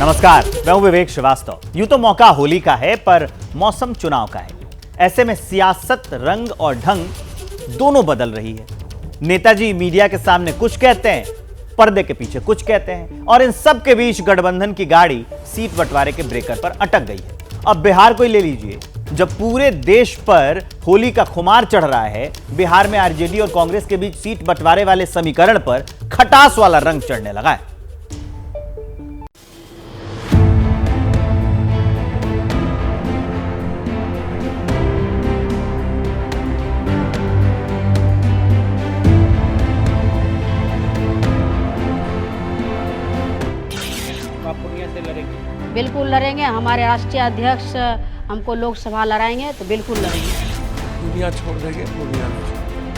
नमस्कार, मैं हूं विवेक श्रीवास्तव। यूं तो मौका होली का है, पर मौसम चुनाव का है। ऐसे में सियासत, रंग और ढंग दोनों बदल रही है। नेताजी मीडिया के सामने कुछ कहते हैं, पर्दे के पीछे कुछ कहते हैं, और इन सब के बीच गठबंधन की गाड़ी सीट बंटवारे के ब्रेकर पर अटक गई है। अब बिहार को ही ले लीजिए। जब पूरे देश पर होली का खुमार चढ़ रहा है, बिहार में आरजेडी और कांग्रेस के बीच सीट बंटवारे वाले समीकरण पर खटास वाला रंग चढ़ने लगा है। बिल्कुल लड़ेंगे। हमारे राष्ट्रीय अध्यक्ष हमको लोकसभा लड़ाएंगे तो बिल्कुल लड़ेंगे। दुनिया छोड़ देंगे, पूर्णिया नहीं छोड़ेंगे।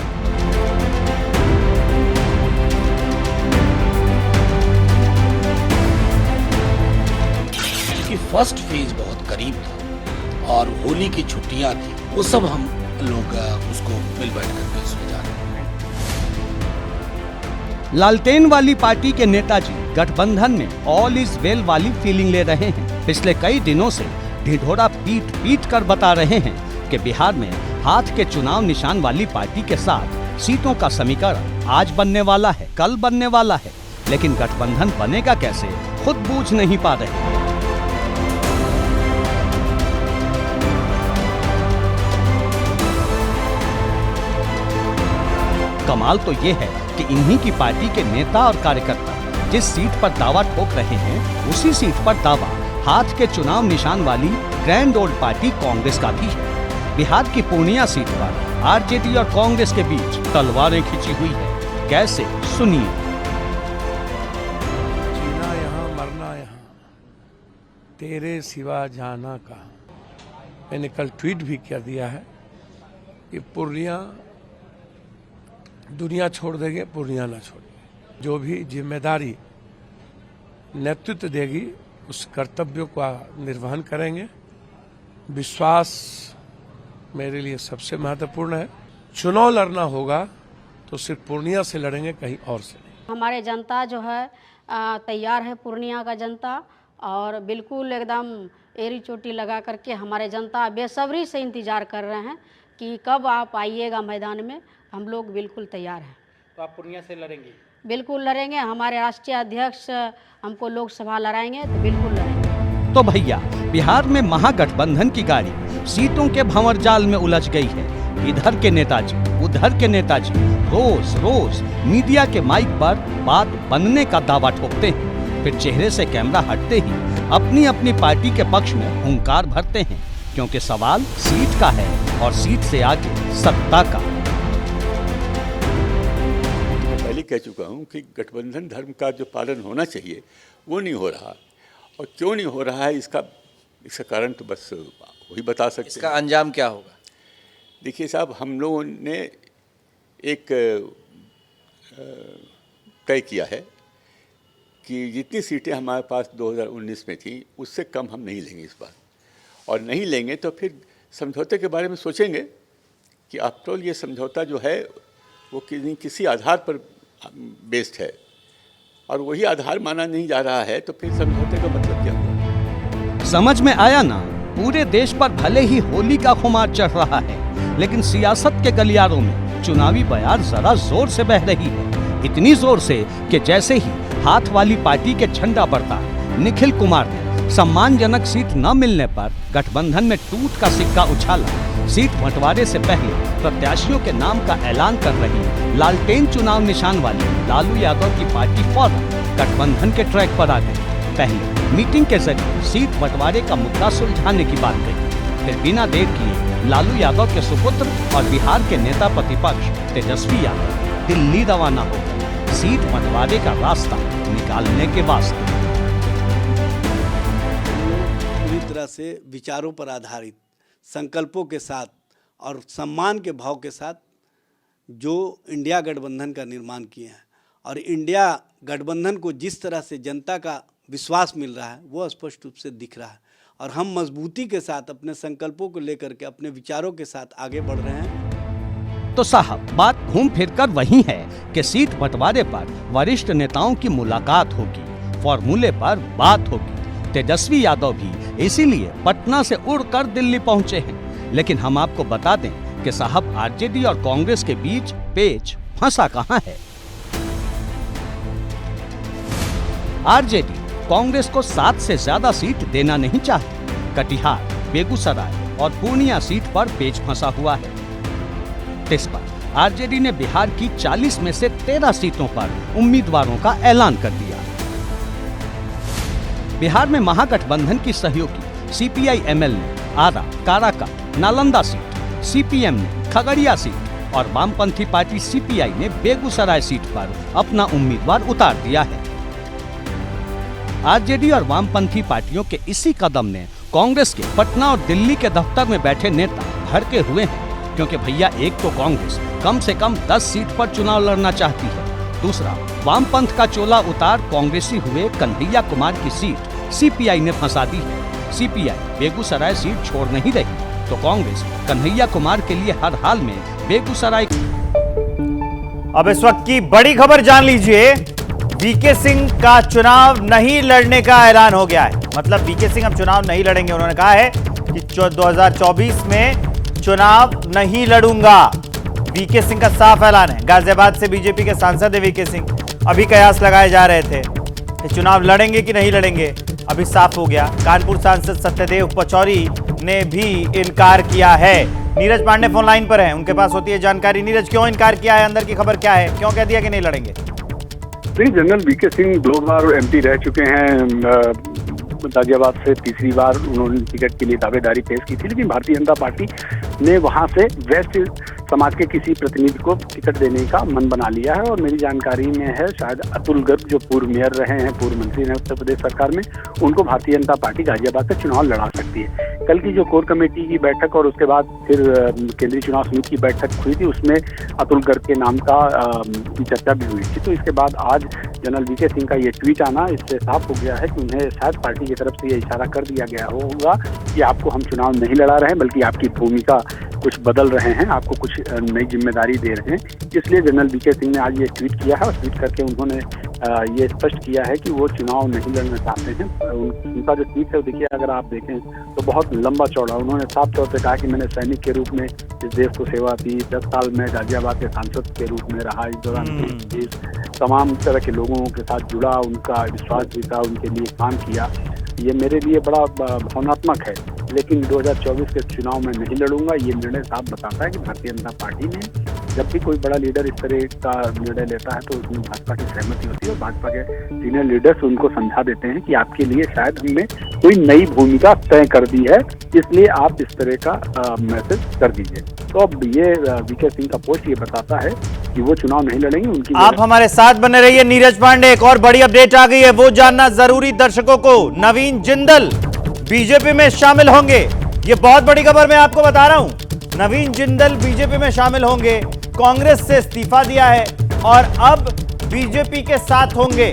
कि फर्स्ट फेज बहुत करीब था और होली की छुट्टियां थी, वो सब हम लोग उसको मिल बैठ करके सुलझा रहे हैं। लालटेन वाली पार्टी के नेताजी गठबंधन में ऑल इज वेल वाली फीलिंग ले रहे हैं। पिछले कई दिनों से ढिढोरा पीट पीट कर बता रहे हैं कि बिहार में हाथ के चुनाव निशान वाली पार्टी के साथ सीटों का समीकरण आज बनने वाला है, कल बनने वाला है, लेकिन गठबंधन बनेगा कैसे खुद बूझ नहीं पा रहे। कमाल तो ये है कि इन्हीं की पार्टी के नेता और कार्यकर्ता जिस सीट पर दावा ठोक रहे हैं, उसी सीट पर दावा हाथ के चुनाव निशान वाली ग्रैंड ओल्ड पार्टी कांग्रेस का भी है। बिहार की पूर्णिया सीट पर आरजेडी और कांग्रेस के बीच तलवारें खिंची हुई है। कैसे, सुनिए। जीना यहाँ, मरना यहाँ, तेरे सिवा जाना कहाँ। मैंने कल ट्वीट भी कर दिया है कि पूर्णिया दुनिया छोड़ देंगे, पूर्णिया ना छोड़ेंगे। जो भी जिम्मेदारी नेतृत्व देगी उस कर्तव्यों का निर्वहन करेंगे। विश्वास मेरे लिए सबसे महत्वपूर्ण है। चुनाव लड़ना होगा तो सिर्फ पूर्णिया से लड़ेंगे, कहीं और से नहीं। हमारे जनता जो है तैयार है, पूर्णिया का जनता, और बिल्कुल एकदम एड़ी चोटी लगा करके हमारे जनता बेसब्री से इंतजार कर रहे हैं कि कब आप आइएगा मैदान में। हम लोग बिल्कुल तैयार हैं। तो आप पूर्णिया से लड़ेंगे? बिल्कुल लड़ेंगे। हमारे राष्ट्रीय अध्यक्ष हमको लोकसभा लड़ाएंगे तो बिल्कुल लड़ेंगे। तो भैया, बिहार में महागठबंधन की गाड़ी सीटों के भंवर जाल में उलझ गई है। इधर के नेताजी, उधर के नेताजी रोज रोज मीडिया के माइक पर बात बनने का दावा ठोकते हैं, फिर चेहरे से कैमरा हटते ही अपनी अपनी पार्टी के पक्ष में हुंकार भरते हैं, क्योंकि सवाल सीट का है और सीट से आगे सत्ता का। पहले कह चुका हूं कि गठबंधन धर्म का जो पालन होना चाहिए वो नहीं हो रहा, और क्यों नहीं हो रहा है इसका कारण तो बस वही बता सकते हैं। इसका अंजाम क्या होगा? देखिए साहब, हम लोगों ने एक तय किया है कि जितनी सीटें हमारे पास 2019 में थी उससे कम हम नहीं लेंगे इस बार, और नहीं लेंगे तो फिर समझौते के बारे में सोचेंगे कि आफ्टर ऑल ये समझौता जो है वो किसी आधार पर बेस्ड है, और वही आधार माना नहीं जा रहा है, तो फिर समझौते का मतलब क्या हुआ? समझ में आया ना? पूरे देश पर भले ही होली का खुमार चढ़ रहा है, लेकिन सियासत के गलियारों में चुनावी बयार जरा जोर से बह रही है। इतनी जोर से कि जैसे ही हाथ वाली पार्टी के झंडा बढ़ता, निखिल कुमार ने सम्मानजनक सीट न मिलने पर गठबंधन में टूट का सिक्का उछाला। सीट बंटवारे से पहले प्रत्याशियों के नाम का ऐलान कर रही लालटेन चुनाव निशान वाली लालू यादव की पार्टी फौरन गठबंधन के ट्रैक पर आ गई। पहले मीटिंग के जरिए सीट बंटवारे का मुद्दा सुलझाने की बात कही, फिर बिना देर किए लालू यादव के सुपुत्र और बिहार के नेता प्रतिपक्ष तेजस्वी यादव दिल्ली रवाना हो गए सीट बंटवारे का रास्ता निकालने के वास्ते। पूरी तरह से विचारों पर आधारित, संकल्पों के साथ और सम्मान के भाव के साथ जो इंडिया गठबंधन का निर्माण किए हैं, और इंडिया गठबंधन को जिस तरह से जनता का विश्वास मिल रहा है वो स्पष्ट रूप से दिख रहा है, और हम मजबूती के साथ अपने संकल्पों को लेकर के अपने विचारों के साथ आगे बढ़ रहे हैं। तो साहब, बात घूम फिर कर वही है कि सीट बंटवारे पर वरिष्ठ नेताओं की मुलाकात होगी, फॉर्मूले पर बात होगी, तेजस्वी यादव भी इसीलिए पटना से उड़कर दिल्ली पहुंचे हैं। लेकिन हम आपको बता दें कि साहब आरजेडी और कांग्रेस के बीच पेच फंसा कहां है। आरजेडी कांग्रेस को 7 से ज्यादा सीट देना नहीं चाहती। कटिहार, बेगूसराय और पूर्णिया सीट पर पेच फंसा हुआ है। इस पर आरजेडी ने बिहार की 40 में से 13 सीटों पर उम्मीदवारों का ऐलान कर दिया। बिहार में महागठबंधन की सहयोगी सीपीआई-एमएल ने आरा, काराकाट, नालंदा सीट, सीपीएम ने खगड़िया सीट और वामपंथी पार्टी सीपीआई ने बेगूसराय सीट पर अपना उम्मीदवार उतार दिया है। आरजेडी और वामपंथी पार्टियों के इसी कदम ने कांग्रेस के पटना और दिल्ली के दफ्तर में बैठे नेता भड़के हुए हैं, क्योंकि भैया एक तो कांग्रेस कम से कम 10 सीट पर चुनाव लड़ना चाहती है, दूसरा वामपंथ का चोला उतार कांग्रेसी हुए कन्हैया कुमार की सीट सीपीआई ने फंसा दी है। सीपीआई बेगूसराय सीट छोड़ नहीं रही तो कांग्रेस कन्हैया कुमार के लिए हर हाल में बेगूसराय। अब इस वक्त की बड़ी खबर जान लीजिए। वीके सिंह का चुनाव नहीं लड़ने का ऐलान हो गया है। मतलब वीके सिंह अब चुनाव नहीं लड़ेंगे। उन्होंने कहा है कि 2024 में चुनाव नहीं लड़ूंगा। वीके सिंह का साफ ऐलान है। गाजियाबाद से बीजेपी के सांसद है वीके सिंह। अभी कयास लगाए जा रहे थे कि चुनाव लड़ेंगे कि नहीं लड़ेंगे, अभी साफ हो गया। कानपुर सांसद सत्यदेव पचौरी ने भी इनकार किया है। नीरज पांडे फोन लाइन पर है, उनके पास होती है जानकारी। नीरज, क्यों इनकार किया है? अंदर की खबर क्या है? क्यों कह दिया कि नहीं लड़ेंगे? जनरल वीके सिंह 2 बार एमपी रह चुके हैं। गाजियाबाद से तीसरी बार उन्होंने टिकट के लिए दावेदारी पेश की थी, लेकिन भारतीय जनता पार्टी ने वहां से वेस्ट समाज के किसी प्रतिनिधि को टिकट देने का मन बना लिया है। और मेरी जानकारी में है शायद अतुल गर्ग, जो पूर्व मेयर रहे हैं, पूर्व मंत्री रहे उत्तर प्रदेश सरकार में, उनको भारतीय जनता पार्टी गाजियाबाद से चुनाव लड़ा सकती है। कल की जो कोर कमेटी की बैठक और उसके बाद फिर केंद्रीय चुनाव समिति की बैठक हुई थी, उसमें अतुल गर्ग के नाम का चर्चा भी हुई थी। तो इसके बाद आज जनरल वीके सिंह का ये ट्वीट आना, इससे साफ हो गया है कि उन्हें शायद पार्टी की तरफ से ये इशारा कर दिया गया होगा कि आपको हम चुनाव नहीं लड़ा रहे हैं, बल्कि आपकी भूमिका कुछ बदल रहे हैं, आपको कुछ नई जिम्मेदारी दे रहे हैं। इसलिए जनरल वीके सिंह ने आज ये ट्वीट किया है और ट्वीट करके उन्होंने ये स्पष्ट किया है कि वो चुनाव नहीं लड़ना चाहते हैं। उनका जो ट्वीट है, देखिए अगर आप देखें तो बहुत लंबा चौड़ा, उन्होंने साफ तौर पे कहा कि मैंने सैनिक के रूप में इस देश को सेवा दी, 10 साल में गाजियाबाद के सांसद के रूप में रहा। इस दौरान तमाम तरह के लोगों के साथ जुड़ा, उनका विश्वास जीता, उनके लिए काम किया। ये मेरे लिए बड़ा भावनात्मक है, लेकिन 2024 के चुनाव में नहीं लड़ूंगा। ये निर्णय साफ बताता है कि भारतीय जनता पार्टी ने जब भी कोई बड़ा लीडर इस तरह का निर्णय लेता है तो उसमें भाजपा की सहमति होती है और भाजपा के सीनियर लीडर्स उनको समझा देते हैं कि आपके लिए शायद हमने कोई नई भूमिका तय कर दी है, इसलिए आप इस तरह का मैसेज कर दीजिए। तो अब ये वीके सिंह का पोस्ट ये बताता है कि वो चुनाव नहीं लड़ेंगे। उनकी आप हमारे साथ बने रहिए। नीरज पांडे, एक और बड़ी अपडेट आ गई है, वो जानना जरूरी दर्शकों को। नवीन जिंदल बीजेपी में शामिल होंगे। ये बहुत बड़ी खबर मैं आपको बता रहा हूं। नवीन जिंदल बीजेपी में शामिल होंगे। कांग्रेस से इस्तीफा दिया है और अब बीजेपी के साथ होंगे।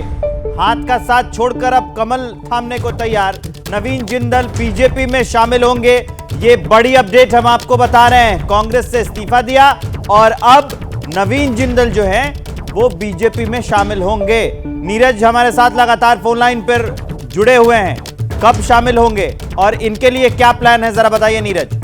हाथ का साथ छोड़कर अब कमल थामने को तैयार। नवीन जिंदल बीजेपी में शामिल होंगे। ये बड़ी अपडेट हम आपको बता रहे हैं। कांग्रेस से इस्तीफा दिया और अब नवीन जिंदल जो है वो बीजेपी में शामिल होंगे। नीरज हमारे साथ लगातार फोन लाइन पर जुड़े हुए हैं। कब शामिल होंगे और इनके लिए क्या प्लान है, जरा बताइए नीरज।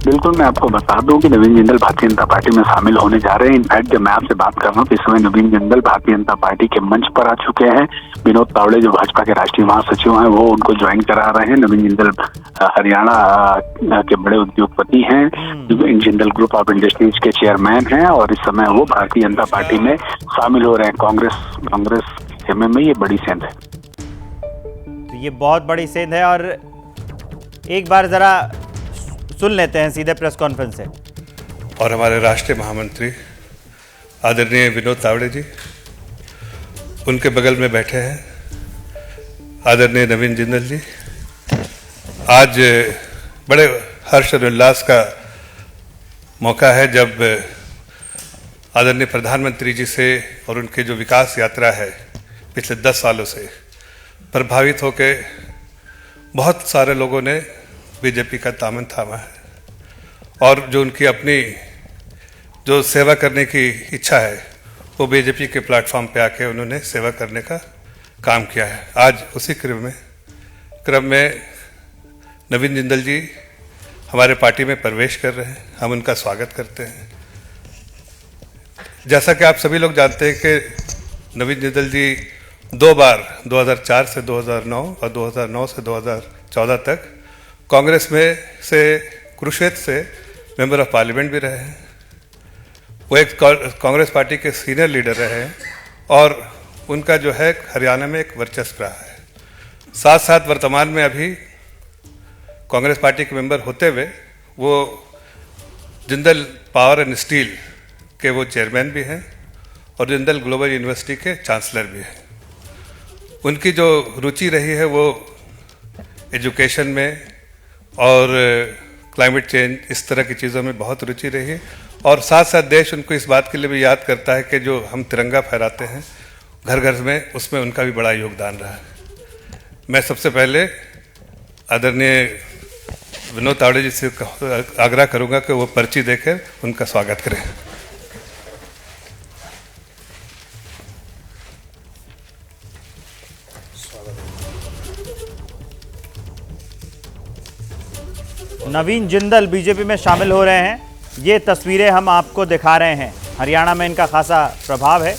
बिल्कुल, मैं आपको बता दूं कि नवीन जिंदल भारतीय जनता पार्टी में शामिल होने जा रहे हैं। इनफैक्ट जब मैं आपसे बात कर रहा हूं तो इस समय नवीन जिंदल भारतीय जनता पार्टी के मंच पर आ चुके हैं। विनोद तावड़े जो भाजपा के राष्ट्रीय महासचिव हैं वो उनको ज्वाइन करा रहे हैं। नवीन जिंदल हरियाणा के बड़े उद्योगपति हैं, जिंदल ग्रुप ऑफ इंडस्ट्रीज के चेयरमैन हैं और इस समय वो भारतीय जनता पार्टी में शामिल हो रहे हैं। कांग्रेस खेमे में ये बड़ी सेंध है। तो ये बहुत बड़ी सेंध है और एक बार जरा सुन लेते हैं सीधे प्रेस कॉन्फ्रेंस से। और हमारे राष्ट्रीय महामंत्री आदरणीय विनोद तावड़े जी, उनके बगल में बैठे हैं आदरणीय नवीन जिंदल जी। आज बड़े हर्ष और उल्लास का मौका है जब आदरणीय प्रधानमंत्री जी से और उनकी जो विकास यात्रा है पिछले 10 सालों से प्रभावित होकर बहुत सारे लोगों ने बीजेपी का दामन थामा है और जो उनकी अपनी जो सेवा करने की इच्छा है वो बीजेपी के प्लेटफॉर्म पे आके उन्होंने सेवा करने का काम किया है। आज उसी क्रम में क्रम में नवीन जिंदल जी हमारे पार्टी में प्रवेश कर रहे हैं, हम उनका स्वागत करते हैं। जैसा कि आप सभी लोग जानते हैं कि नवीन जिंदल जी 2 बार 2004 से 2009 और 2009 से 2014 तक कांग्रेस में से कुरुक्षेत्र से मेंबर ऑफ पार्लियामेंट भी रहे हैं। वो एक कांग्रेस पार्टी के सीनियर लीडर रहे हैं और उनका जो है हरियाणा में एक वर्चस्व रहा है। साथ साथ वर्तमान में अभी कांग्रेस पार्टी के मेंबर होते हुए वो जिंदल पावर एंड स्टील के वो चेयरमैन भी हैं और जिंदल ग्लोबल यूनिवर्सिटी के चांसलर भी हैं। उनकी जो रुचि रही है वो एजुकेशन में और क्लाइमेट चेंज, इस तरह की चीज़ों में बहुत रुचि रही है और साथ साथ देश उनको इस बात के लिए भी याद करता है कि जो हम तिरंगा फहराते हैं घर घर में, उसमें उनका भी बड़ा योगदान रहा है। मैं सबसे पहले आदरणीय विनोद तावड़े जी से आग्रह करूंगा कि वो पर्ची देकर उनका स्वागत करें। नवीन जिंदल बीजेपी में शामिल हो रहे हैं। ये तस्वीरें हम आपको दिखा रहे हैं। हरियाणा में इनका खासा प्रभाव है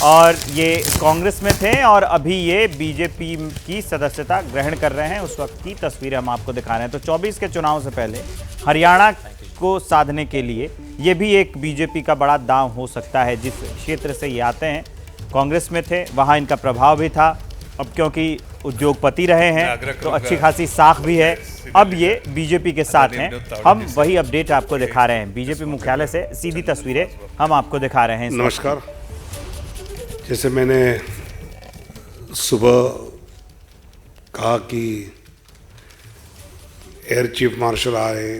और ये कांग्रेस में थे और अभी ये बीजेपी की सदस्यता ग्रहण कर रहे हैं। उस वक्त की तस्वीरें हम आपको दिखा रहे हैं। तो 24 के चुनाव से पहले हरियाणा को साधने के लिए ये भी एक बीजेपी का बड़ा दांव हो सकता है। जिस क्षेत्र से ये आते हैं, कांग्रेस में थे, वहाँ इनका प्रभाव भी था। अब क्योंकि उद्योगपति रहे हैं तो अच्छी खासी साख भी है। अब ये बीजेपी के साथ हैं। हम वही अपडेट आपको दिखा रहे हैं। बीजेपी मुख्यालय से सीधी तस्वीरें हम आपको दिखा रहे हैं। नमस्कार। जैसे मैंने सुबह कहा कि एयर चीफ मार्शल आए,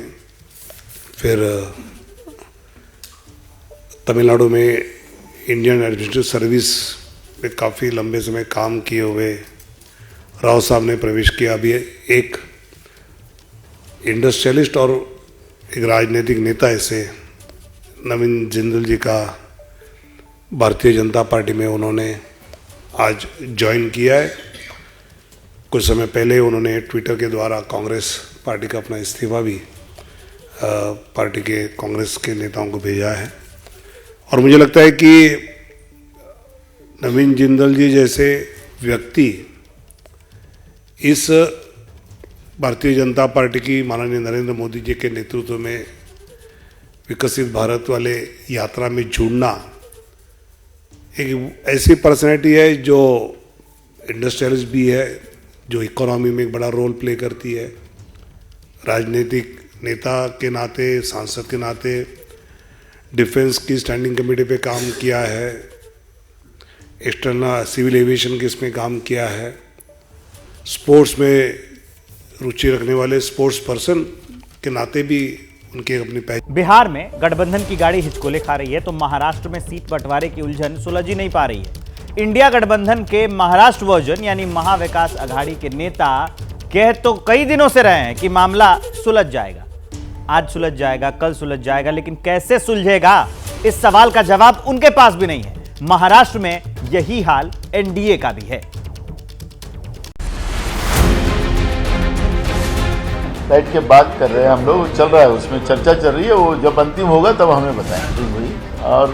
फिर तमिलनाडु में इंडियन एडमिनिस्ट्रेटिव सर्विस में काफ़ी लंबे समय काम किए हुए राव साहब ने प्रवेश किया। अभी एक इंडस्ट्रियलिस्ट और एक राजनीतिक नेता ऐसे नवीन जिंदल जी का भारतीय जनता पार्टी में उन्होंने आज ज्वाइन किया है। कुछ समय पहले उन्होंने ट्विटर के द्वारा कांग्रेस पार्टी का अपना इस्तीफा भी पार्टी के कांग्रेस के नेताओं को भेजा है। और मुझे लगता है कि नवीन जिंदल जी जैसे व्यक्ति इस भारतीय जनता पार्टी की माननीय नरेंद्र मोदी जी के नेतृत्व में विकसित भारत वाले यात्रा में जुड़ना, एक ऐसी पर्सनैलिटी है जो इंडस्ट्रियलिस्ट भी है, जो इकोनॉमी में एक बड़ा रोल प्ले करती है, राजनीतिक नेता के नाते, सांसद के नाते डिफेंस की स्टैंडिंग कमेटी पे काम किया है, एक्सटर्नल सिविल एविएशन के इसमें काम किया है, स्पोर्ट्स में रुचि रखने वाले स्पोर्ट्स पर्सन के नाते भी उनके अपनी पहचान। बिहार में गठबंधन की गाड़ी हिचकोले खा रही है तो महाराष्ट्र में सीट बंटवारे की उलझन सुलझ ही नहीं पा रही है। इंडिया गठबंधन के महाराष्ट्र वर्जन यानी महाविकास अघाड़ी के नेता कह तो कई दिनों से रहे हैं कि मामला सुलझ जाएगा, आज सुलझ जाएगा, कल सुलझ जाएगा, लेकिन कैसे सुलझेगा, इस सवाल का जवाब उनके पास भी नहीं है। महाराष्ट्र में यही हाल एनडीए का भी है। बैठ के बात कर रहे हैं हम लोग, चल रहा है, उसमें चर्चा चल रही है। वो जब अंतिम होगा तब हमें बताएं। और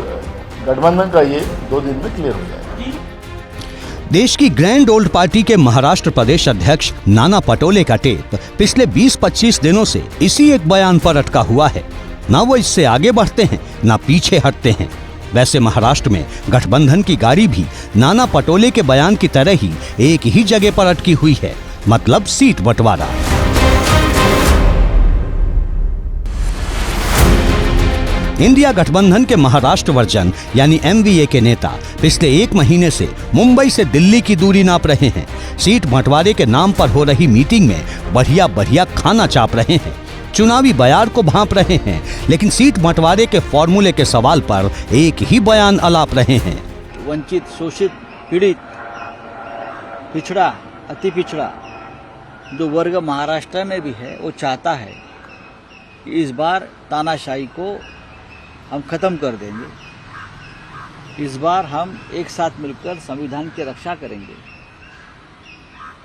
गठबंधन का ये 2 दिन में क्लियर हो जाएगा। देश की ग्रैंड ओल्ड पार्टी के महाराष्ट्र प्रदेश अध्यक्ष नाना पटोले का टेप पिछले 20-25 दिनों से इसी एक बयान पर अटका हुआ है। ना वो इससे आगे बढ़ते हैं, ना पीछे हटते हैं। वैसे महाराष्ट्र में गठबंधन की गाड़ी भी नाना पटोले के बयान की तरह ही एक ही जगह पर अटकी हुई है, मतलब सीट बंटवारा। इंडिया गठबंधन के महाराष्ट्र वर्जन यानी एमवीए के नेता पिछले 1 महीने से मुंबई से दिल्ली की दूरी नाप रहे हैं। सीट बंटवारे के नाम पर हो रही मीटिंग में बढ़िया बढ़िया खाना चाप रहे हैं, चुनावी बयार को भांप रहे हैं, लेकिन सीट बंटवारे के फॉर्मूले के सवाल पर एक ही बयान अलाप रहे हैं। वंचित, शोषित, पीड़ित, पिछड़ा, अति पिछड़ा जो वर्ग महाराष्ट्र में भी है, वो चाहता है कि इस बार तानाशाही को हम खत्म कर देंगे। इस बार हम एक साथ मिलकर संविधान की रक्षा करेंगे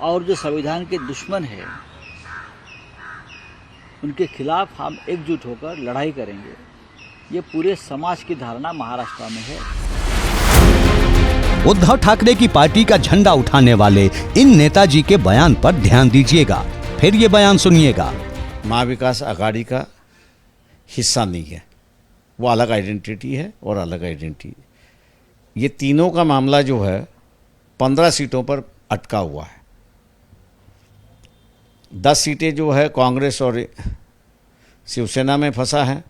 और जो संविधान के दुश्मन है उनके खिलाफ हम एकजुट होकर लड़ाई करेंगे। ये पूरे समाज की धारणा महाराष्ट्र में है। उद्धव ठाकरे की पार्टी का झंडा उठाने वाले इन नेताजी के बयान पर ध्यान दीजिएगा, फिर ये बयान सुनिएगा। महाविकास आघाड़ी का हिस्सा नहीं है, वो अलग आइडेंटिटी है और अलग आइडेंटिटी। ये तीनों का मामला जो है 15 सीटों पर अटका हुआ है। 10 सीटें जो है कांग्रेस और शिवसेना में फंसा है,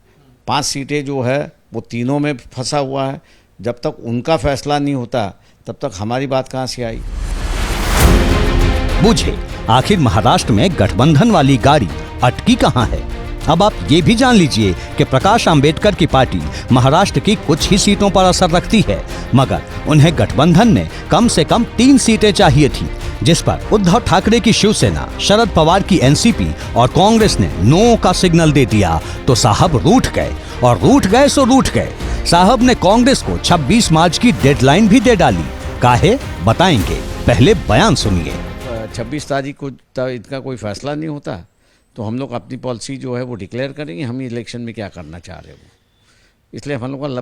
5 सीटें जो है वो तीनों में फंसा हुआ है। जब तक उनका फैसला नहीं होता तब तक हमारी बात कहाँ से आई। बूझे आखिर महाराष्ट्र में गठबंधन वाली गाड़ी अटकी कहाँ है। अब आप ये भी जान लीजिए कि प्रकाश आंबेडकर की पार्टी महाराष्ट्र की कुछ ही सीटों पर असर रखती है, मगर उन्हें गठबंधन में कम से कम 3 सीटें चाहिए थी, जिस पर उद्धव ठाकरे की शिवसेना, शरद पवार की एनसीपी और कांग्रेस ने नो का सिग्नल दे दिया तो साहब रूठ गए, और रूठ गए सो रूठ गए। साहब ने कांग्रेस को 26 मार्च की डेडलाइन भी दे डाली। काहे बताएंगे, पहले बयान सुनिए। 26 तारीख को इनका कोई फैसला नहीं होता तो हम लोग अपनी पॉलिसी जो है वो डिक्लेयर करेंगे, हम इलेक्शन में क्या करना चाह रहे हो। इसलिए हम लोग का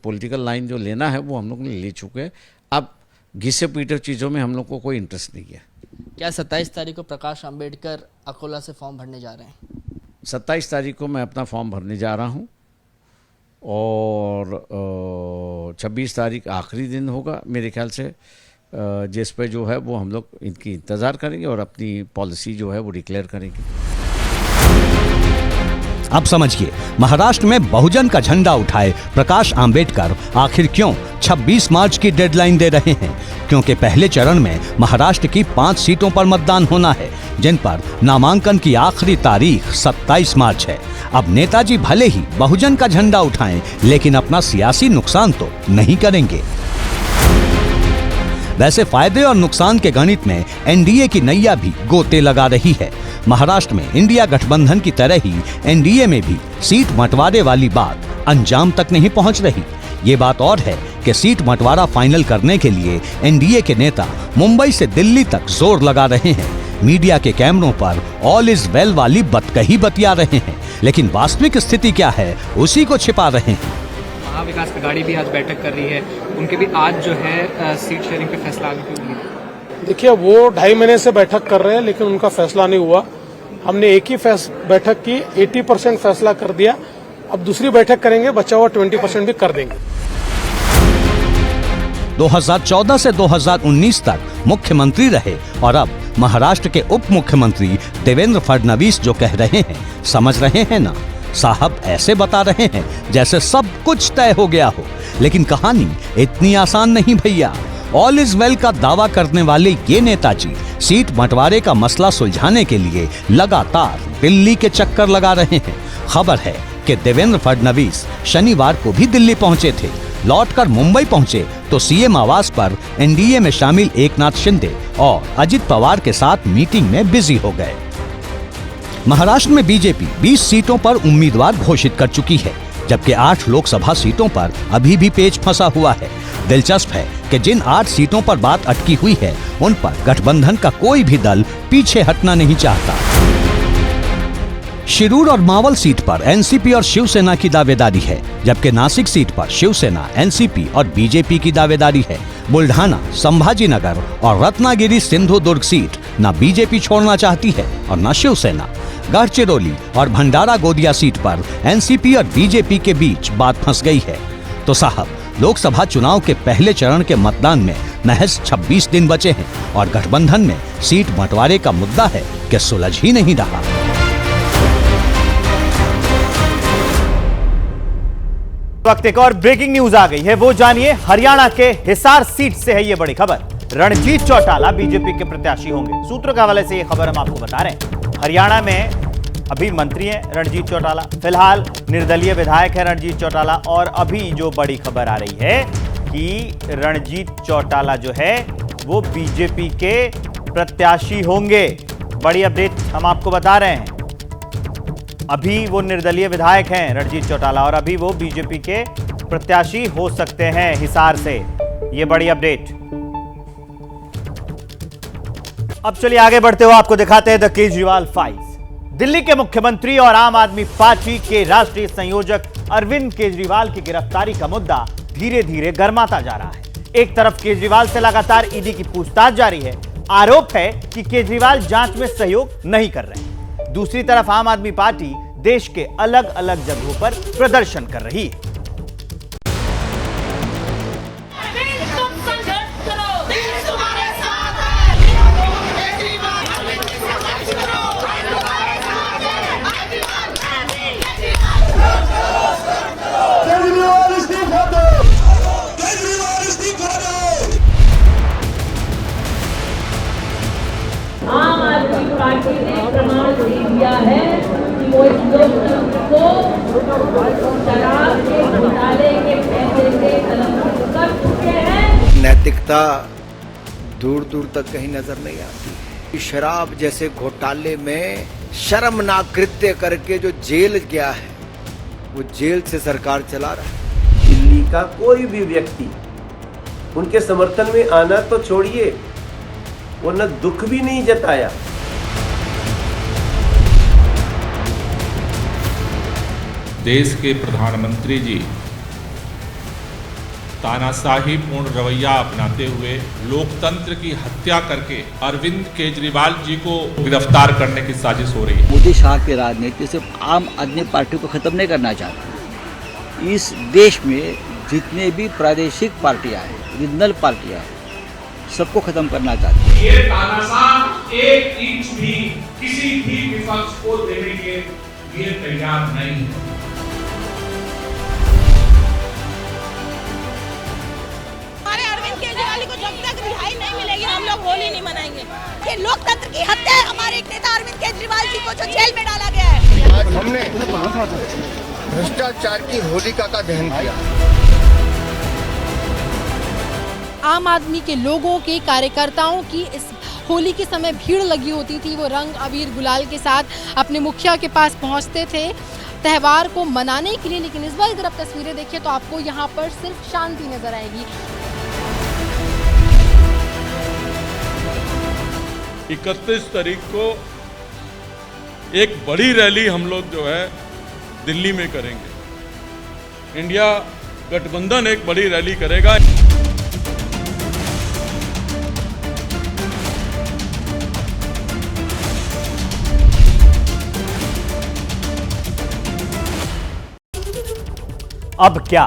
पॉलिटिकल लाइन जो लेना है वो हम लोग ने ले चुके हैं। अब घिसे पीटे चीज़ों में हम लोग को कोई इंटरेस्ट नहीं है। क्या 27 तारीख को प्रकाश आंबेडकर अकोला से फॉर्म भरने जा रहे हैं? 27 तारीख को मैं अपना फॉर्म भरने जा रहा हूँ और 26 तारीख आखिरी दिन होगा मेरे ख्याल से, जिस पे जो है वो हम लोग इनकी इंतज़ार करेंगे और अपनी पॉलिसी जो है वो डिक्लेयर करेंगे। अब समझिए, महाराष्ट्र में बहुजन का झंडा उठाए प्रकाश आंबेडकर आखिर क्यों 26 मार्च की डेडलाइन दे रहे हैं। क्योंकि पहले चरण में महाराष्ट्र की 5 सीटों पर मतदान होना है, जिन पर नामांकन की आखिरी तारीख 27 मार्च है। अब नेताजी भले ही बहुजन का झंडा उठाएं, लेकिन अपना सियासी नुकसान तो नहीं करेंगे। वैसे फायदे और नुकसान के गणित में एनडीए की नैया भी गोते लगा रही है। महाराष्ट्र में इंडिया गठबंधन की तरह ही एनडीए में भी सीट बंटवारे वाली बात अंजाम तक नहीं पहुंच रही। ये बात और है कि सीट बंटवारा फाइनल करने के लिए एनडीए के नेता मुंबई से दिल्ली तक जोर लगा रहे हैं। मीडिया के कैमरों पर ऑल इज वेल वाली बतकही बतिया रहे हैं, लेकिन वास्तविक स्थिति क्या है उसी को छिपा रहे हैं। महाविकास आघाड़ी भी आज बैठक कर रही है, उनके भी आज जो है सीट शेयरिंग पे फैसला आने की उम्मीद है। देखिए, वो 2.5 महीने से बैठक कर रहे हैं लेकिन उनका फैसला नहीं हुआ। हमने एक ही बैठक की, 80% फैसला कर दिया। अब दूसरी बैठक करेंगे, बचा हुआ 20% भी कर देंगे। 2014 से 2019 तक मुख्यमंत्री रहे और अब महाराष्ट्र के उप मुख्यमंत्री देवेंद्र फडणवीस जो कह रहे हैं, समझ रहे हैं ना। साहब ऐसे बता रहे हैं जैसे सब कुछ तय हो गया हो, लेकिन कहानी इतनी आसान नहीं भैया। ऑल इज वेल का दावा करने वाले ये नेताजी सीट बंटवारे का मसला सुलझाने के लिए लगातार दिल्ली के चक्कर लगा रहे हैं। खबर है कि देवेंद्र फडणवीस शनिवार को भी दिल्ली पहुंचे थे। लौटकर मुंबई पहुंचे तो सीएम आवास पर एनडीए में शामिल एकनाथ शिंदे और अजित पवार के साथ मीटिंग में बिजी हो गए। महाराष्ट्र में बीजेपी 20 सीटों पर उम्मीदवार घोषित कर चुकी है, जबकि 8 लोकसभा सीटों पर अभी भी पेच फंसा हुआ है। दिलचस्प है कि जिन 8 सीटों पर बात अटकी हुई है, उन पर गठबंधन का कोई भी दल पीछे हटना नहीं चाहता। शिरूर और मावल सीट पर एनसीपी और शिवसेना की दावेदारी है, जबकि नासिक सीट पर शिवसेना, एनसीपी और बीजेपी की दावेदारी है। बुल्ढाना, संभाजीनगर और रत्नागिरी सिंधुदुर्ग सीट न बीजेपी छोड़ना चाहती है और न शिवसेना। गढ़चिरौली और भंडारा गोदिया सीट पर एनसीपी और बीजेपी के बीच बात फंस गई है। तो साहब, लोकसभा चुनाव के पहले चरण के मतदान में महज 26 दिन बचे हैं और गठबंधन में सीट बंटवारे का मुद्दा है कि सुलझ ही नहीं रहा। वक्त एक और ब्रेकिंग न्यूज आ गई है, वो जानिए। हरियाणा के हिसार सीट से है ये बड़ी खबर। रणजीत चौटाला बीजेपी के प्रत्याशी होंगे। सूत्रों के हवाले से ये खबर हम आपको बता रहे हैं। हरियाणा में अभी मंत्री हैं रणजीत चौटाला, फिलहाल निर्दलीय विधायक है रणजीत चौटाला, और अभी जो बड़ी खबर आ रही है कि रणजीत चौटाला जो है वो बीजेपी के प्रत्याशी होंगे। बड़ी अपडेट हम आपको बता रहे हैं। अभी वो निर्दलीय विधायक हैं रणजीत चौटाला और अभी वो बीजेपी के प्रत्याशी हो सकते हैं हिसार से। ये बड़ी अपडेट। अब चलिए आगे बढ़ते हुए आपको दिखाते हैं द केजरीवाल फाइल्स। दिल्ली के मुख्यमंत्री और आम आदमी पार्टी के राष्ट्रीय संयोजक अरविंद केजरीवाल की गिरफ्तारी का मुद्दा धीरे धीरे गर्माता जा रहा है। एक तरफ केजरीवाल से लगातार ईडी की पूछताछ जारी है, आरोप है कि केजरीवाल जांच में सहयोग नहीं कर रहे। दूसरी तरफ आम आदमी पार्टी देश के अलग अलग जगहों पर प्रदर्शन कर रही है। आम आदमी पार्टी ने प्रमाण दे दिया है कि वो इस लोकतंत्र को शराब के घोटाले के पैसे से कलंकित कर चुके हैं। नैतिकता दूर दूर तक कहीं नजर नहीं आती। शराब जैसे घोटाले में शर्मनाक कृत्य करके जो जेल गया है, वो जेल से सरकार चला रहा है। दिल्ली का कोई भी व्यक्ति उनके समर्थन में आना तो छोड़िए, वो न दुख भी नहीं जताया। देश के प्रधानमंत्री जी तानाशाही पूर्ण रवैया अपनाते हुए लोकतंत्र की हत्या करके अरविंद केजरीवाल जी को गिरफ्तार करने की साजिश हो रही है। मोदी शाह की राजनीति सिर्फ आम आदमी पार्टी को खत्म नहीं करना चाहती। इस देश में जितने भी प्रादेशिक पार्टियां हैं, रीजनल पार्टियां हैं, सबको खत्म करना चाहती है। ये तानाशाह एक इंच भी किसी भी विपक्ष को देने के लिए तैयार नहीं है। हमारे अरविंद केजरीवाल को जब तक रिहाई नहीं मिलेगी हम लोग होली नहीं मनाएंगे। ये लोकतंत्र की हत्या है। हमारे एक नेता अरविंद केजरीवाल जी को जो जेल में डाला गया है। आज हमने भ्रष्टाचार की होलिका का दहन किया। आम आदमी के लोगों के कार्यकर्ताओं की इस होली के समय भीड़ लगी होती थी। वो रंग अबीर गुलाल के साथ अपने मुखिया के पास पहुंचते थे त्यौहार को मनाने के लिए। लेकिन इस बार अगर आप तस्वीरें देखिए तो आपको यहाँ पर सिर्फ शांति नजर आएगी। 31 तारीख को एक बड़ी रैली हम लोग जो है दिल्ली में करेंगे। इंडिया गठबंधन एक बड़ी रैली करेगा। अब क्या?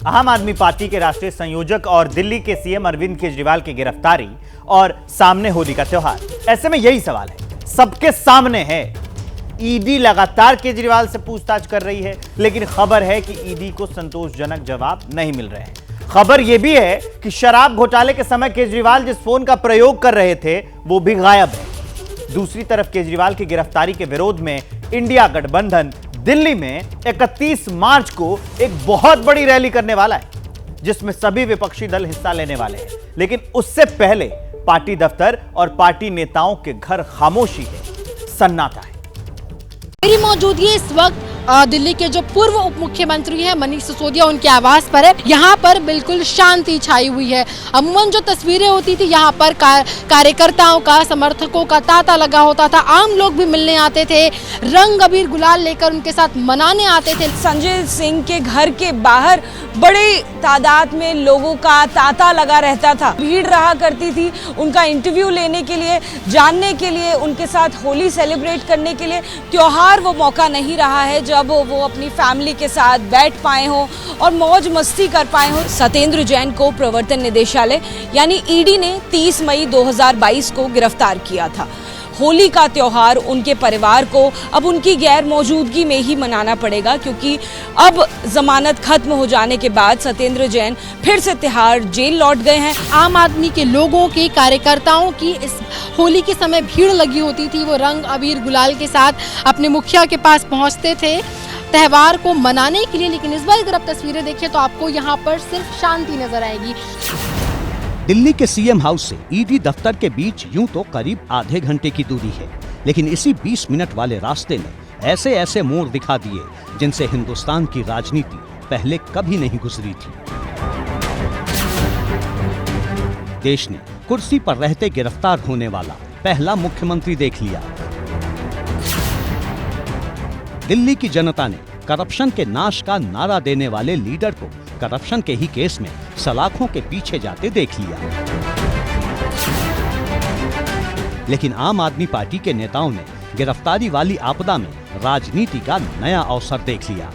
आम आदमी पार्टी के राष्ट्रीय संयोजक और दिल्ली के सीएम अरविंद केजरीवाल की गिरफ्तारी और सामने होली का त्योहार। ऐसे में यही सवाल है, सबके सामने है। ईडी लगातार केजरीवाल से पूछताछ कर रही है, लेकिन खबर है कि ईडी को संतोषजनक जवाब नहीं मिल रहे हैं। खबर यह भी है कि शराब घोटाले के समय केजरीवाल जिस फोन का प्रयोग कर रहे थे वो भी गायब है। दूसरी तरफ केजरीवाल की गिरफ्तारी के विरोध में इंडिया गठबंधन दिल्ली में 31 मार्च को एक बहुत बड़ी रैली करने वाला है, जिसमें सभी विपक्षी दल हिस्सा लेने वाले हैं। लेकिन उससे पहले पार्टी दफ्तर और पार्टी नेताओं के घर खामोशी है, सन्नाटा है। मेरी मौजूदगी इस वक्त दिल्ली के जो पूर्व उप मुख्यमंत्री हैं मनीष सिसोदिया, उनके आवास पर है। यहाँ पर बिल्कुल शांति छाई हुई है। अमूमन जो तस्वीरें होती थी यहाँ पर कार्यकर्ताओं का, समर्थकों का तांता लगा होता था। आम लोग भी मिलने आते थे, रंग अबीर गुलाल लेकर उनके साथ मनाने आते थे। संजय सिंह के घर के बाहर बड़ी तादाद में लोगों का तांता लगा रहता था। भीड़ रहा करती थी उनका इंटरव्यू लेने के लिए, जानने के लिए, उनके साथ होली सेलिब्रेट करने के लिए। त्योहार वो मौका नहीं रहा है जब वो अपनी फैमिली के साथ बैठ पाए हों और मौज मस्ती कर पाए हों। सत्येंद्र जैन को प्रवर्तन निदेशालय यानी ईडी ने 30 मई 2022 को गिरफ्तार किया था। होली का त्योहार उनके परिवार को अब उनकी गैर मौजूदगी में ही मनाना पड़ेगा, क्योंकि अब जमानत खत्म हो जाने के बाद सत्येंद्र जैन फिर से तिहाड़ जेल लौट गए हैं। आम आदमी के लोगों के कार्यकर्ताओं की इस होली के समय भीड़ लगी होती थी। वो रंग अबीर गुलाल के साथ अपने मुखिया के पास पहुंचते थे त्यौहार को मनाने के लिए। लेकिन इस बार अगर आप तस्वीरें देखिए तो आपको यहाँ पर सिर्फ शांति नजर आएगी। दिल्ली के सीएम हाउस से ईडी दफ्तर के बीच यूं तो करीब आधे घंटे की दूरी है, लेकिन इसी 20 मिनट वाले रास्ते ने ऐसे ऐसे मोड़ दिखा दिए जिनसे हिंदुस्तान की राजनीति पहले कभी नहीं गुजरी थी। देश ने कुर्सी पर रहते गिरफ्तार होने वाला पहला मुख्यमंत्री देख लिया। दिल्ली की जनता ने करप्शन के नाश का नारा देने वाले लीडर को करप्शन के ही केस में सलाखों के पीछे जाते देख लिया। लेकिन आम आदमी पार्टी के नेताओं ने गिरफ्तारी वाली आपदा में राजनीति का नया अवसर देख लिया।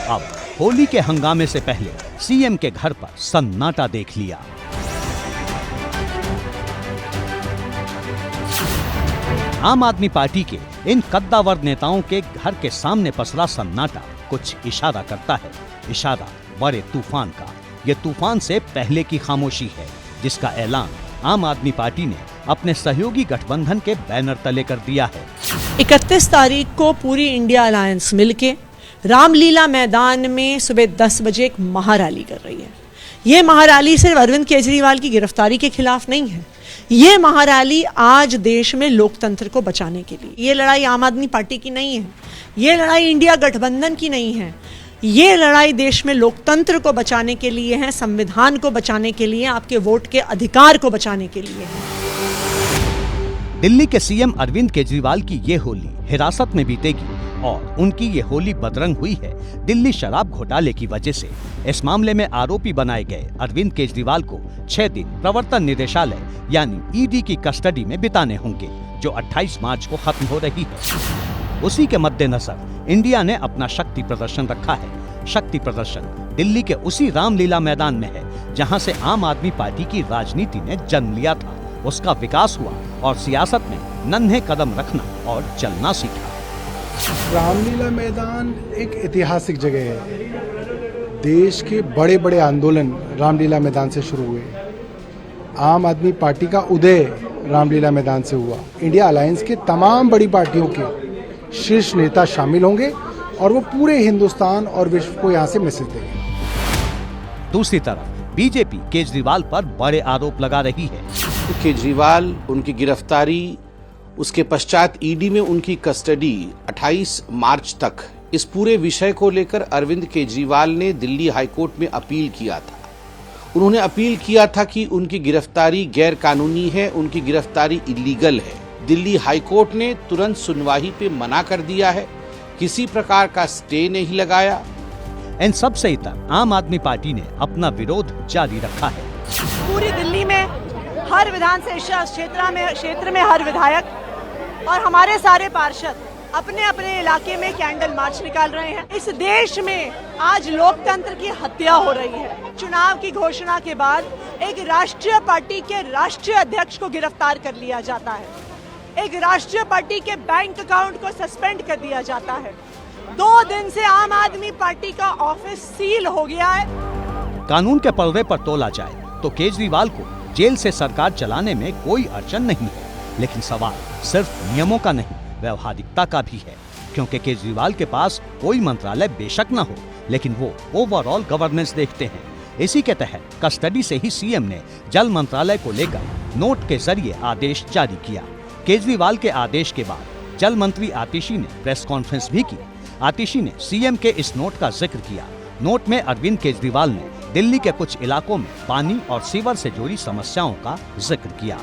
अब होली के हंगामे से पहले सीएम के घर पर सन्नाटा देख लिया। आम आदमी पार्टी के इन कद्दावर नेताओं के घर के सामने पसरा सन्नाटा कुछ इशारा करता है, इशारा बड़े तूफान का। ये तूफान से पहले की खामोशी है, जिसका ऐलान आम आदमी पार्टी ने अपने सहयोगी गठबंधन के बैनर तले कर दिया है। 31 तारीख को पूरी इंडिया अलायंस मिलके रामलीला मैदान में सुबह 10 बजे एक महारैली कर रही है। ये महारैली सिर्फ अरविंद केजरीवाल की गिरफ्तारी के खिलाफ नहीं है, ये महारैली आज देश में लोकतंत्र को बचाने के लिए। ये लड़ाई आम आदमी पार्टी की नहीं है, ये लड़ाई इंडिया गठबंधन की नहीं है, ये लड़ाई देश में लोकतंत्र को बचाने के लिए है, संविधान को बचाने के लिए, आपके वोट के अधिकार को बचाने के लिए है। दिल्ली के सीएम अरविंद केजरीवाल की ये होली हिरासत में बीतेगी और उनकी ये होली बदरंग हुई है दिल्ली शराब घोटाले की वजह से। इस मामले में आरोपी बनाए गए अरविंद केजरीवाल को 6 दिन प्रवर्तन निदेशालय यानी ईडी की कस्टडी में बिताने होंगे, जो 28 मार्च को खत्म हो रही है। उसी के मद्देनजर इंडिया ने अपना शक्ति प्रदर्शन रखा है। शक्ति प्रदर्शन दिल्ली के उसी रामलीला मैदान में है जहां से आम आदमी पार्टी की राजनीति ने जन्म लिया था, उसका विकास हुआ और सियासत में नन्हे कदम रखना और चलना सीखा। रामलीला मैदान एक ऐतिहासिक जगह है। देश के बड़े बड़े आंदोलन रामलीला मैदान से शुरू हुए। आम आदमी पार्टी का उदय रामलीला मैदान से हुआ। इंडिया अलायंस के तमाम बड़ी पार्टियों के शीर्ष नेता शामिल होंगे और वो पूरे हिंदुस्तान और विश्व को यहाँ से मैसेज देंगे। दूसरी तरफ बीजेपी केजरीवाल पर बड़े आरोप लगा रही है। केजरीवाल, उनकी गिरफ्तारी, उसके पश्चात ईडी में उनकी कस्टडी 28 मार्च तक, इस पूरे विषय को लेकर अरविंद केजरीवाल ने दिल्ली हाईकोर्ट में अपील किया था। उन्होंने अपील किया था कि उनकी गिरफ्तारी गैर कानूनी है, उनकी गिरफ्तारी इलीगल है। दिल्ली हाईकोर्ट ने तुरंत सुनवाई पे मना कर दिया है, किसी प्रकार का स्टे नहीं लगाया। इन सब से इतर आम आदमी पार्टी ने अपना विरोध जारी रखा है। पूरी दिल्ली में हर विधानसभा क्षेत्र में हर विधायक और हमारे सारे पार्षद अपने अपने इलाके में कैंडल मार्च निकाल रहे हैं। इस देश में आज लोकतंत्र की हत्या हो रही है। चुनाव की घोषणा के बाद एक राष्ट्रीय पार्टी के राष्ट्रीय अध्यक्ष को गिरफ्तार कर लिया जाता है, एक राष्ट्रीय पार्टी के बैंक अकाउंट को सस्पेंड कर दिया जाता है। 2 दिन से आम आदमी पार्टी का ऑफिस सील हो गया है। कानून के पलड़े पर तोला जाए तो केजरीवाल को जेल से सरकार चलाने में कोई अड़चन नहीं है, लेकिन सवाल सिर्फ नियमों का नहीं, व्यवहारिकता का भी है। क्योंकि केजरीवाल के पास कोई मंत्रालय बेशक न हो, लेकिन वो ओवरऑल गवर्नेंस देखते हैं। इसी के तहत कस्टडी से ही सीएम ने जल मंत्रालय को लेकर नोट के जरिए आदेश जारी किया। केजरीवाल के आदेश के बाद जल मंत्री आतिशी ने प्रेस कॉन्फ्रेंस भी की। आतिशी ने सीएम के इस नोट का जिक्र किया। नोट में अरविंद केजरीवाल ने दिल्ली के कुछ इलाकों में पानी और सीवर से जुड़ी समस्याओं का जिक्र किया।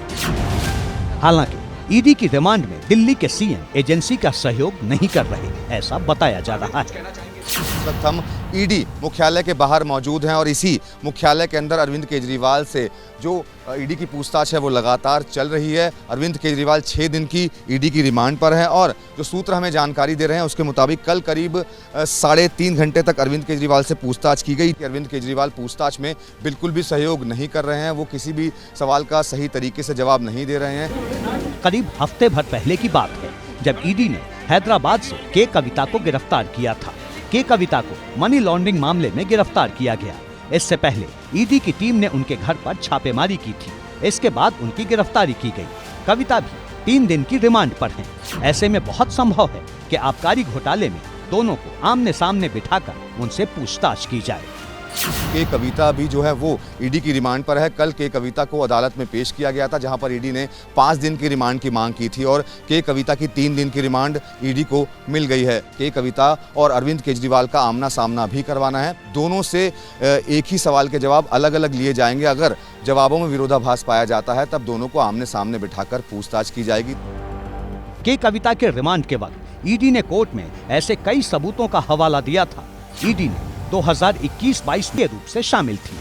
हालांकि ईडी की रिमांड में दिल्ली के सीएम एजेंसी का सहयोग नहीं कर रहे, ऐसा बताया जा रहा है। इस वक्त हम ईडी मुख्यालय के बाहर मौजूद हैं और इसी मुख्यालय के अंदर अरविंद केजरीवाल से जो ईडी की पूछताछ है वो लगातार चल रही है। अरविंद केजरीवाल 6 दिन की ईडी की रिमांड पर हैं और जो सूत्र हमें जानकारी दे रहे हैं उसके मुताबिक कल करीब 3.5 घंटे तक अरविंद केजरीवाल से पूछताछ की गई। अरविंद केजरीवाल पूछताछ में बिल्कुल भी सहयोग नहीं कर रहे हैं, वो किसी भी सवाल का सही तरीके से जवाब नहीं दे रहे हैं। करीब हफ्ते भर पहले की बात है जब ईडी ने हैदराबाद से के कविता को गिरफ्तार किया था। के कविता को मनी लॉन्ड्रिंग मामले में गिरफ्तार किया गया। इससे पहले ईडी की टीम ने उनके घर पर छापेमारी की थी। इसके बाद उनकी गिरफ्तारी की गई। कविता भी 3 दिन की रिमांड पर हैं। ऐसे में बहुत संभव है कि आबकारी घोटाले में दोनों को आमने सामने बिठाकर उनसे पूछताछ की जाए। के कविता भी जो है वो ईडी की रिमांड पर है। कल के कविता को अदालत में पेश किया गया था, जहां पर ईडी ने 5 दिन की रिमांड की मांग की थी और के कविता की 3 दिन की रिमांड ईडी को मिल गई है। के कविता और अरविंद केजरीवाल का आमना सामना भी करवाना है। दोनों से एक ही सवाल के जवाब अलग अलग लिए जाएंगे। अगर जवाबों में विरोधाभास पाया जाता है तब दोनों को आमने सामने बिठाकर पूछताछ की जाएगी। के कविता के रिमांड के वक्त ईडी ने कोर्ट में ऐसे कई सबूतों का हवाला दिया था। ईडी ने 2021-22 के रूप से शामिल थी।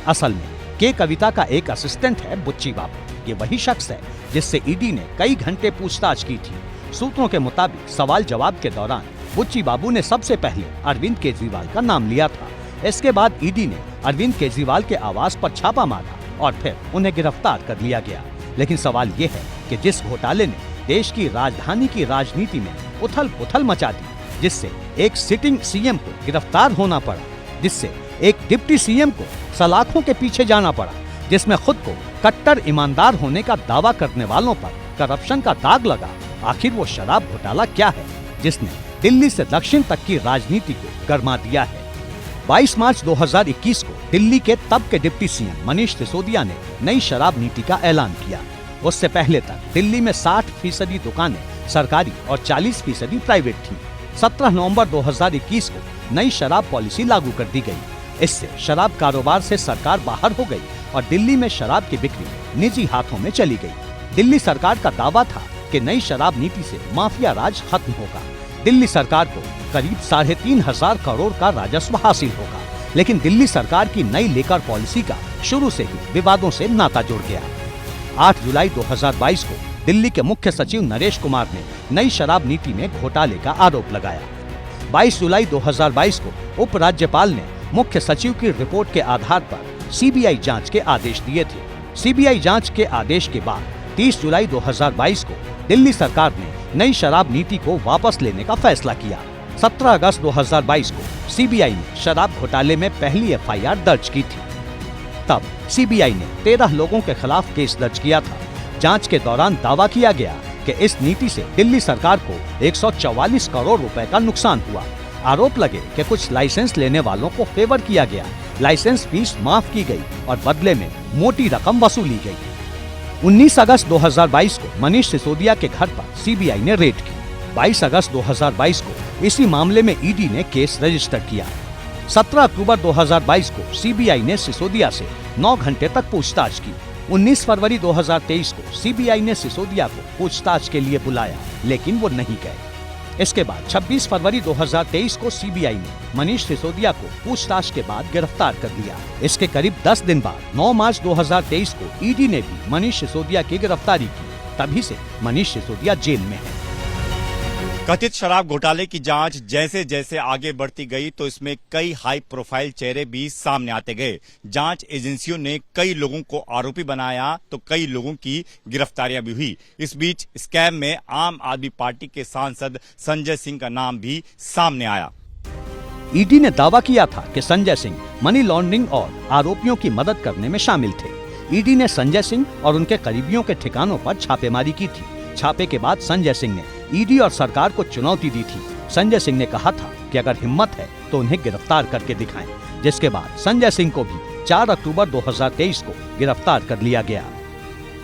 असल में के कविता का एक असिस्टेंट है बुच्ची बाबू। ये वही शख्स है जिससे ईडी ने कई घंटे पूछताछ की थी। सूत्रों के मुताबिक सवाल जवाब के दौरान बुच्ची बाबू ने सबसे पहले अरविंद केजरीवाल का नाम लिया था। इसके बाद ईडी ने अरविंद केजरीवाल के आवास पर छापा मारा और फिर उन्हें गिरफ्तार कर लिया गया। लेकिन सवाल ये है कि जिस घोटाले ने देश की राजधानी की राजनीति में उथल पुथल मचा दी, जिससे एक सिटिंग सीएम को गिरफ्तार होना पड़ा, जिससे एक डिप्टी सीएम को सलाखों के पीछे जाना पड़ा, जिसमें खुद को कट्टर ईमानदार होने का दावा करने वालों पर करप्शन का दाग लगा, आखिर वो शराब घोटाला क्या है जिसने दिल्ली से दक्षिण तक की राजनीति को गरमा दिया है। 22 मार्च 2021 को दिल्ली के तब के डिप्टी सीएम मनीष सिसोदिया ने नई शराब नीति का ऐलान किया। उससे पहले तक दिल्ली में 60% दुकानें सरकारी और 40% प्राइवेट थी। 17 नवंबर 2021 को नई शराब पॉलिसी लागू कर दी गई। इससे शराब कारोबार से सरकार बाहर हो गई और दिल्ली में शराब की बिक्री निजी हाथों में चली गई। दिल्ली सरकार का दावा था कि नई शराब नीति से माफिया राज खत्म होगा। दिल्ली सरकार को करीब 3,500 करोड़ का राजस्व हासिल होगा। लेकिन दिल्ली सरकार की नई लेकर पॉलिसी का शुरू से ही विवादों से नाता जुड़ गया। 8 जुलाई 2022 को दिल्ली के मुख्य सचिव नरेश कुमार ने नई शराब नीति में घोटाले का आरोप लगाया। 22 जुलाई 2022 को उप राज्यपाल ने मुख्य सचिव की रिपोर्ट के आधार पर सीबीआई जांच के आदेश दिए थे। सीबीआई जांच के आदेश के बाद 30 जुलाई 2022 को दिल्ली सरकार ने नई शराब नीति को वापस लेने का फैसला किया। 17 अगस्त 2022 को सीबीआई ने शराब घोटाले में पहली एफआईआर दर्ज की थी। तब सीबीआई ने 13 लोगों के खिलाफ केस दर्ज किया था। जांच के दौरान दावा किया गया कि इस नीति से दिल्ली सरकार को 144 करोड़ रुपए का नुकसान हुआ। आरोप लगे कि कुछ लाइसेंस लेने वालों को फेवर किया गया, लाइसेंस फीस माफ की गई और बदले में मोटी रकम वसूली गई। 19 अगस्त 2022 को मनीष सिसोदिया के घर पर सीबीआई ने रेड की। 22 अगस्त 2022 को इसी मामले में ईडी ने केस रजिस्टर किया। 17 अक्टूबर 2022 को सीबीआई ने सिसोदिया से 9 घंटे तक पूछताछ की। 19 फरवरी 2023 को सीबीआई ने सिसोदिया को पूछताछ के लिए बुलाया, लेकिन वो नहीं गए। इसके बाद 26 फरवरी 2023 को सीबीआई ने मनीष सिसोदिया को पूछताछ के बाद गिरफ्तार कर लिया। इसके करीब 10 दिन बाद 9 मार्च 2023 को ईडी ने भी मनीष सिसोदिया की गिरफ्तारी की। तभी से मनीष सिसोदिया जेल में है। कथित शराब घोटाले की जांच जैसे जैसे आगे बढ़ती गई तो इसमें कई हाई प्रोफाइल चेहरे भी सामने आते गए। जांच एजेंसियों ने कई लोगों को आरोपी बनाया तो कई लोगों की गिरफ्तारियां भी हुई। इस बीच स्कैम में आम आदमी पार्टी के सांसद संजय सिंह का नाम भी सामने आया। ईडी ने दावा किया था कि संजय सिंह मनी लॉन्ड्रिंग और आरोपियों की मदद करने में शामिल थे। ईडी ने संजय सिंह और उनके करीबियों के ठिकानों पर छापेमारी की थी। छापे के बाद संजय सिंह ने ईडी और सरकार को चुनौती दी थी। संजय सिंह ने कहा था कि अगर हिम्मत है तो उन्हें गिरफ्तार करके दिखाएं, जिसके बाद संजय सिंह को भी 4 अक्टूबर 2023 को गिरफ्तार कर लिया गया।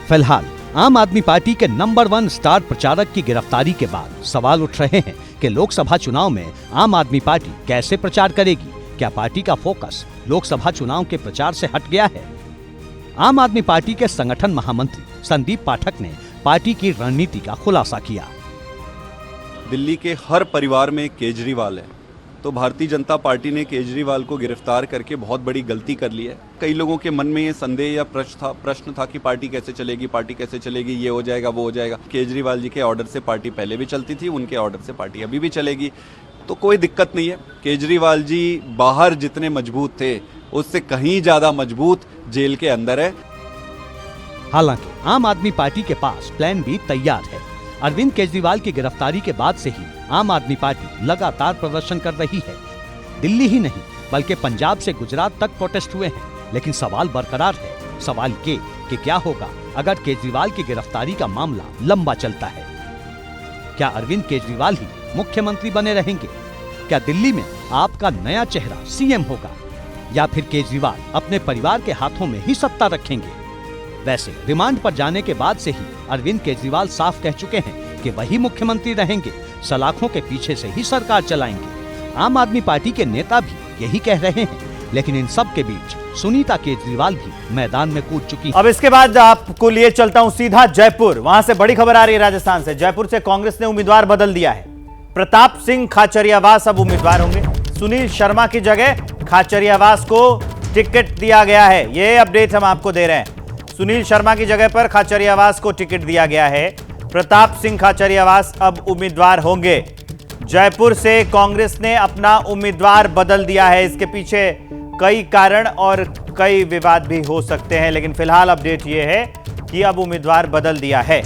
फिलहाल आम आदमी पार्टी के नंबर 1 स्टार प्रचारक की गिरफ्तारी के बाद सवाल उठ रहे हैं कि लोकसभा चुनाव में आम आदमी पार्टी कैसे प्रचार करेगी। क्या पार्टी का फोकस लोकसभा चुनाव के प्रचार से हट गया है? आम आदमी पार्टी के संगठन महामंत्री संदीप पाठक ने पार्टी की रणनीति का खुलासा किया। दिल्ली के हर परिवार में केजरीवाल है, तो भारतीय जनता पार्टी ने केजरीवाल को गिरफ्तार करके बहुत बड़ी गलती कर ली है। कई लोगों के मन में ये संदेह या प्रश्न था कि पार्टी कैसे चलेगी, ये हो जाएगा, वो हो जाएगा। केजरीवाल जी के ऑर्डर से पार्टी पहले भी चलती थी, उनके ऑर्डर से पार्टी अभी भी चलेगी, तो कोई दिक्कत नहीं है। केजरीवाल जी बाहर जितने मजबूत थे उससे कहीं ज्यादा मजबूत जेल के अंदर है। हालांकि आम आदमी पार्टी के पास प्लान भी तैयार है। अरविंद केजरीवाल की गिरफ्तारी के बाद से ही आम आदमी पार्टी लगातार प्रदर्शन कर रही है। दिल्ली ही नहीं बल्कि पंजाब से गुजरात तक प्रोटेस्ट हुए हैं। लेकिन सवाल बरकरार है, सवाल ये कि क्या होगा अगर केजरीवाल की गिरफ्तारी का मामला लंबा चलता है। क्या अरविंद केजरीवाल ही मुख्यमंत्री बने रहेंगे? क्या दिल्ली में आपका नया चेहरा सीएम होगा या फिर केजरीवाल अपने परिवार के हाथों में ही सत्ता रखेंगे? वैसे रिमांड पर जाने के बाद से ही अरविंद केजरीवाल साफ कह चुके हैं कि वही मुख्यमंत्री रहेंगे, सलाखों के पीछे से ही सरकार चलाएंगे। आम आदमी पार्टी के नेता भी यही कह रहे हैं, लेकिन इन सब के बीच सुनीता केजरीवाल भी मैदान में कूद चुकी हैं। अब इसके बाद आपको लिए चलता हूं सीधा जयपुर। वहां से बड़ी खबर आ रही है राजस्थान से। जयपुर से कांग्रेस ने उम्मीदवार बदल दिया है। प्रताप सिंह खाचरियावास अब उम्मीदवार होंगे। सुनील शर्मा की जगह खाचरियावास को टिकट दिया गया है। ये अपडेट हम आपको दे रहे हैं। सुनील शर्मा की जगह पर खाचरियावास को टिकट दिया गया है। प्रताप सिंह खाचरियावास अब उम्मीदवार होंगे। जयपुर से कांग्रेस ने अपना उम्मीदवार बदल दिया है। इसके पीछे कई कारण और कई विवाद भी हो सकते हैं, लेकिन फिलहाल अपडेट यह है कि अब उम्मीदवार बदल दिया है।